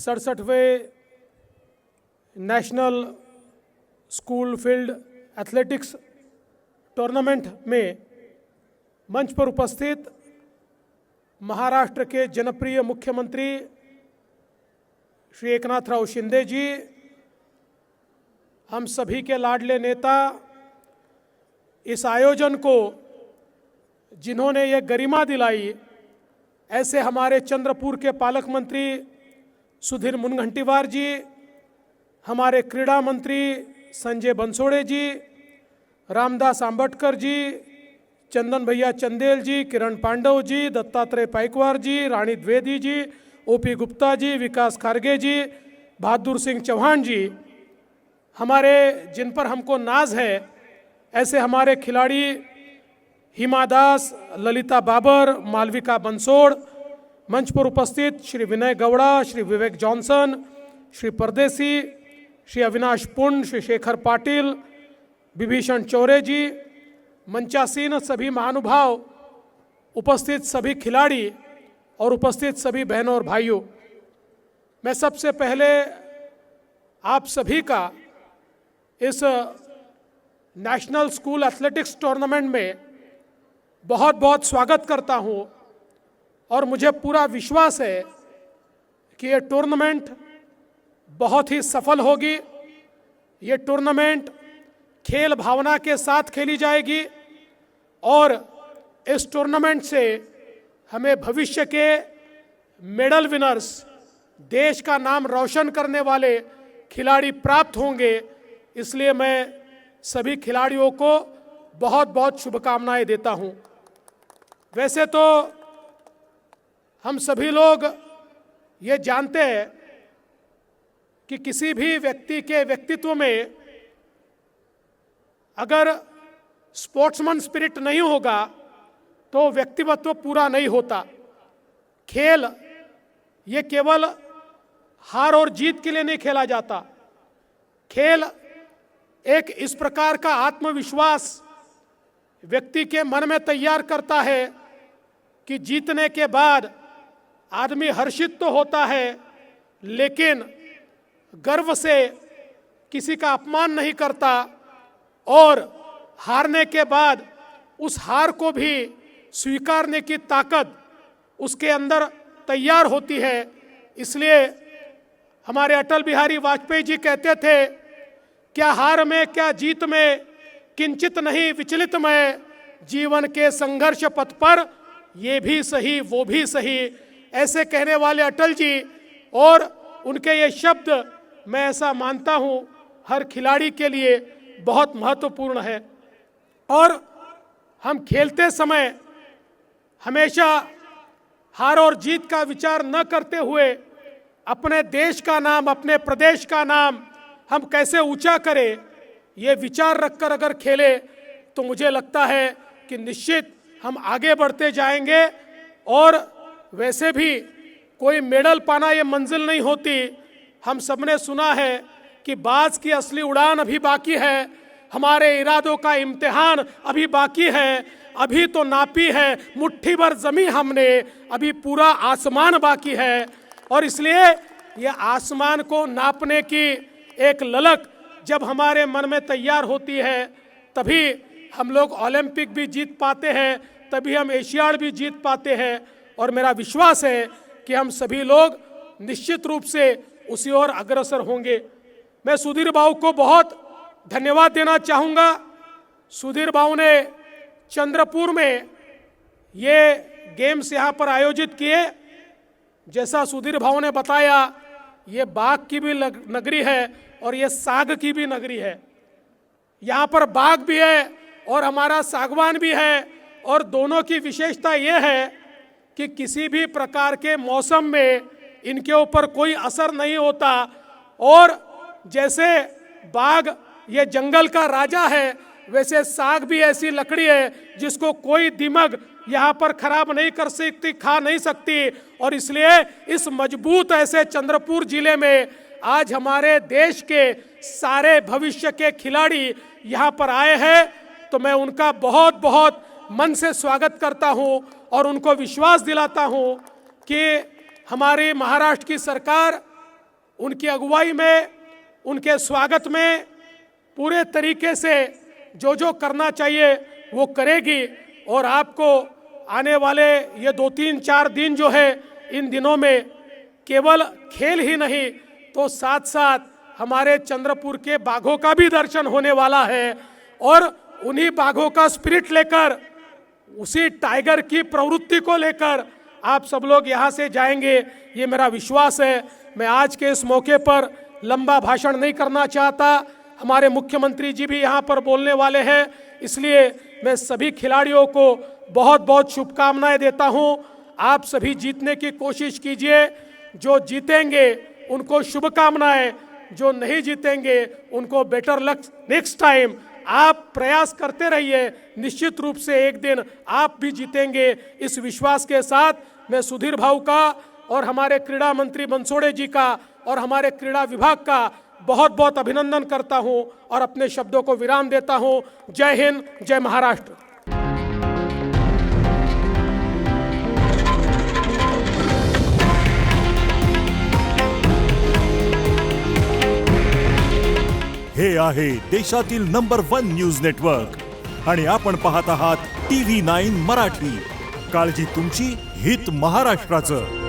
67वें national school field athletics tournament में मंच पर उपस्थित महाराष्ट्र के जनप्रिय मुख्यमंत्री श्री एकनाथराव शिंदे जी, हम सभी के लाडले नेता, इस आयोजन को जिन्होंने ये गरिमा दिलाई, ऐसे हमारे चंद्रपुर के पालक मंत्री सुधीर मुनगंटीवार जी, हमारे क्रीड़ा मंत्री संजय बंसोड़े जी, रामदास आंबटकर जी, चंदन भैया चंदेल जी, किरण पांडव जी, दत्तात्रेय पाइकवार जी, रानी द्विवेदी जी, ओपी गुप्ता जी, विकास खारगे जी, बहादुर सिंह चौहान जी, हमारे जिन पर हमको नाज है, ऐसे हमारे खिलाड़ी हिमा दास, ललिता बाबर, मालविका बंसोड़, मंच पर उपस्थित श्री विनय गौड़ा, श्री विवेक जॉनसन, श्री परदेसी, श्री अविनाश पुंड, श्री शेखर पाटिल, विभीषण चौरे जी, मंचासीन सभी महानुभाव, उपस्थित सभी खिलाड़ी और उपस्थित सभी बहनों और भाइयों, मैं सबसे पहले आप सभी का इस नेशनल स्कूल एथलेटिक्स टूर्नामेंट में बहुत बहुत स्वागत करता हूं और मुझे पूरा विश्वास है कि ये टूर्नामेंट बहुत ही सफल होगी। ये टूर्नामेंट खेल भावना के साथ खेली जाएगी और इस टूर्नामेंट से हमें भविष्य के मेडल विनर्स, देश का नाम रोशन करने वाले खिलाड़ी प्राप्त होंगे। इसलिए मैं सभी खिलाड़ियों को बहुत बहुत शुभकामनाएं देता हूं। वैसे तो हम सभी लोग ये जानते हैं कि किसी भी व्यक्ति के व्यक्तित्व में अगर स्पोर्ट्समैन स्पिरिट नहीं होगा तो व्यक्तित्व पूरा नहीं होता। खेल ये केवल हार और जीत के लिए नहीं खेला जाता। खेल एक इस प्रकार का आत्मविश्वास व्यक्ति के मन में तैयार करता है कि जीतने के बाद आदमी हर्षित तो होता है, लेकिन गर्व से किसी का अपमान नहीं करता और हारने के बाद उस हार को भी स्वीकारने की ताकत उसके अंदर तैयार होती है। इसलिए हमारे अटल बिहारी वाजपेयी जी कहते थे, क्या हार में क्या जीत में किंचित नहीं विचलित मैं, जीवन के संघर्ष पथ पर ये भी सही वो भी सही। ऐसे कहने वाले अटल जी और उनके ये शब्द, मैं ऐसा मानता हूं, हर खिलाड़ी के लिए बहुत महत्वपूर्ण है। और हम खेलते समय हमेशा हार और जीत का विचार न करते हुए अपने देश का नाम, अपने प्रदेश का नाम हम कैसे ऊंचा करें, ये विचार रखकर अगर खेले तो मुझे लगता है कि निश्चित हम आगे बढ़ते जाएंगे। और वैसे भी कोई मेडल पाना ये मंजिल नहीं होती। हम सबने सुना है कि बाज की असली उड़ान अभी बाकी है, हमारे इरादों का इम्तिहान अभी बाकी है। अभी तो नापी है मुट्ठी भर जमीन हमने, अभी पूरा आसमान बाकी है। और इसलिए ये आसमान को नापने की एक ललक जब हमारे मन में तैयार होती है, तभी हम लोग ओलंपिक भी जीत पाते हैं, तभी हम एशियाड भी जीत पाते हैं। और मेरा विश्वास है कि हम सभी लोग निश्चित रूप से उसी ओर अग्रसर होंगे। मैं सुधीर बाबू को बहुत धन्यवाद देना चाहूँगा। सुधीर बाबू ने चंद्रपुर में ये गेम्स यहाँ पर आयोजित किए। जैसा सुधीर बाबू ने बताया, ये बाघ की भी नगरी है और ये साग की भी नगरी है। यहाँ पर बाघ भी है और हमारा सागवान भी है। और दोनों की विशेषता ये है कि किसी भी प्रकार के मौसम में इनके ऊपर कोई असर नहीं होता। और जैसे बाघ ये जंगल का राजा है, वैसे साग भी ऐसी लकड़ी है जिसको कोई दिमग यहाँ पर खराब नहीं कर सकती, खा नहीं सकती। और इसलिए इस मजबूत ऐसे चंद्रपुर जिले में आज हमारे देश के सारे भविष्य के खिलाड़ी यहाँ पर आए हैं, तो मैं उनका बहुत बहुत मन से स्वागत करता हूँ और उनको विश्वास दिलाता हूँ कि हमारी महाराष्ट्र की सरकार उनकी अगुवाई में, उनके स्वागत में पूरे तरीके से जो जो करना चाहिए वो करेगी। और आपको आने वाले ये 2-3-4 दिन जो है, इन दिनों में केवल खेल ही नहीं तो साथ साथ हमारे चंद्रपुर के बाघों का भी दर्शन होने वाला है। और उन्हीं बाघों का स्पिरिट लेकर, उसी टाइगर की प्रवृत्ति को लेकर आप सब लोग यहाँ से जाएंगे, ये मेरा विश्वास है। मैं आज के इस मौके पर लंबा भाषण नहीं करना चाहता, हमारे मुख्यमंत्री जी भी यहाँ पर बोलने वाले हैं, इसलिए मैं सभी खिलाड़ियों को बहुत बहुत शुभकामनाएं देता हूँ। आप सभी जीतने की कोशिश कीजिए, जो जीतेंगे उनको शुभकामनाएं, जो नहीं जीतेंगे उनको बेटर लक नेक्स्ट टाइम। आप प्रयास करते रहिए, निश्चित रूप से एक दिन आप भी जीतेंगे। इस विश्वास के साथ मैं सुधीर भाऊ का और हमारे क्रीड़ा मंत्री बंसोड़े जी का और हमारे क्रीड़ा विभाग का बहुत बहुत अभिनंदन करता हूं और अपने शब्दों को विराम देता हूं। जय हिंद, जय महाराष्ट्र। हे आहे देशातील नंबर 1 न्यूज नेटवर्क आणि आपण पाहत आहात TV9 मराठी। काळजी तुमची, हित महाराष्ट्राचं।